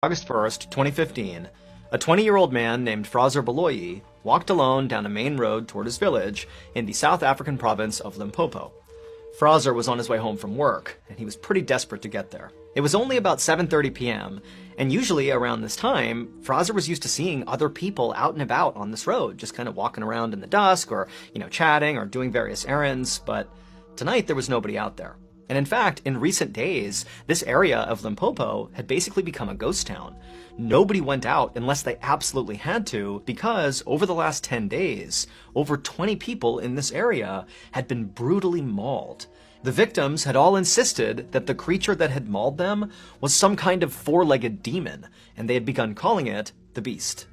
August 1st, 2015, a 20-year-old man named Frazer walked alone down a main road toward his village in the South African province of Limpopo. Frazer was on his way home from work, and he was pretty desperate to get there. It was only about 7:30 p.m., and usually around this time, Frazer was used to seeing other people out and about on this road, just kind of walking around in the dusk or, chatting or doing various errands, but tonight there was nobody out there. And in fact, in recent days, this area of Limpopo had basically become a ghost town. Nobody went out unless they absolutely had to, because over the last 10 days, over 20 people in this area had been brutally mauled. The victims had all insisted that the creature that had mauled them was some kind of four-legged demon, and they had begun calling it the Beast.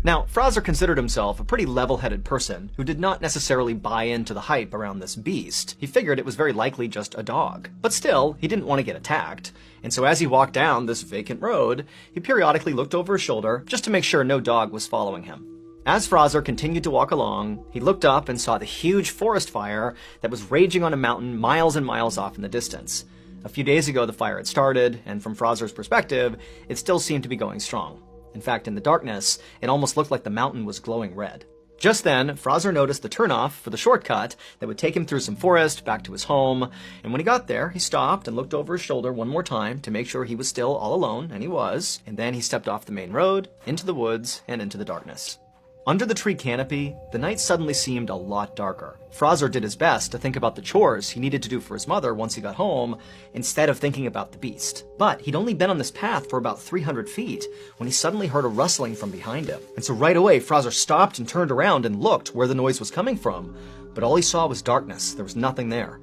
Now, Frazer considered himself a pretty level-headed person who did not necessarily buy into the hype around this beast. He figured it was very likely just a dog. But still, he didn't want to get attacked. And so as he walked down this vacant road, he periodically looked over his shoulder just to make sure no dog was following him. As Frazer continued to walk along, he looked up and saw the huge forest fire that was raging on a mountain miles and miles off in the distance. A few days ago, the fire had started, and from Frazer's perspective, it still seemed to be going strong. In fact, in the darkness, it almost looked like the mountain was glowing red. Just then, Frazer noticed the turnoff for the shortcut that would take him through some forest back to his home, and when he got there, he stopped and looked over his shoulder one more time to make sure he was still all alone, and he was, and then he stepped off the main road, into the woods, and into the darkness. Under the tree canopy, the night suddenly seemed a lot darker. Frazer did his best to think about the chores he needed to do for his mother once he got home, instead of thinking about the beast. But he'd only been on this path for about 300 feet when he suddenly heard a rustling from behind him. And so right away, Frazer stopped and turned around and looked where the noise was coming from. But all he saw was darkness. There was nothing there.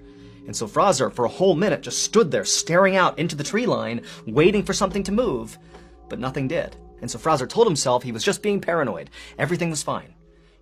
And so Frazer, for a whole minute, just stood there staring out into the tree line, waiting for something to move. But nothing did. And so Frazer told himself he was just being paranoid. Everything was fine.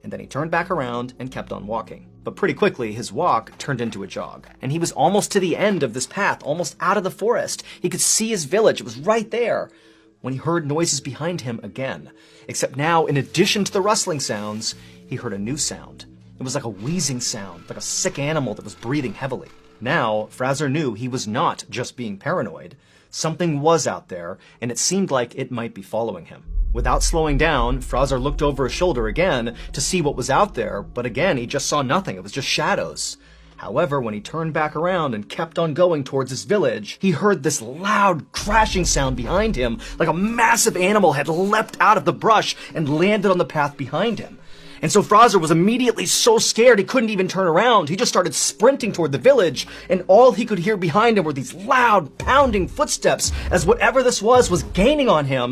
And then he turned back around and kept on walking. But pretty quickly, his walk turned into a jog. And he was almost to the end of this path, almost out of the forest. He could see his village. It was right there. When he heard noises behind him again. Except now, in addition to the rustling sounds, he heard a new sound. It was like a wheezing sound, like a sick animal that was breathing heavily. Now, Frazer knew he was not just being paranoid. Something was out there, and it seemed like it might be following him. Without slowing down, Frazer looked over his shoulder again to see what was out there, but again, he just saw nothing. It was just shadows. However, when he turned back around and kept on going towards his village, he heard this loud crashing sound behind him, like a massive animal had leapt out of the brush and landed on the path behind him. And so Frazer was immediately so scared he couldn't even turn around. He just started sprinting toward the village, and all he could hear behind him were these loud, pounding footsteps as whatever this was gaining on him.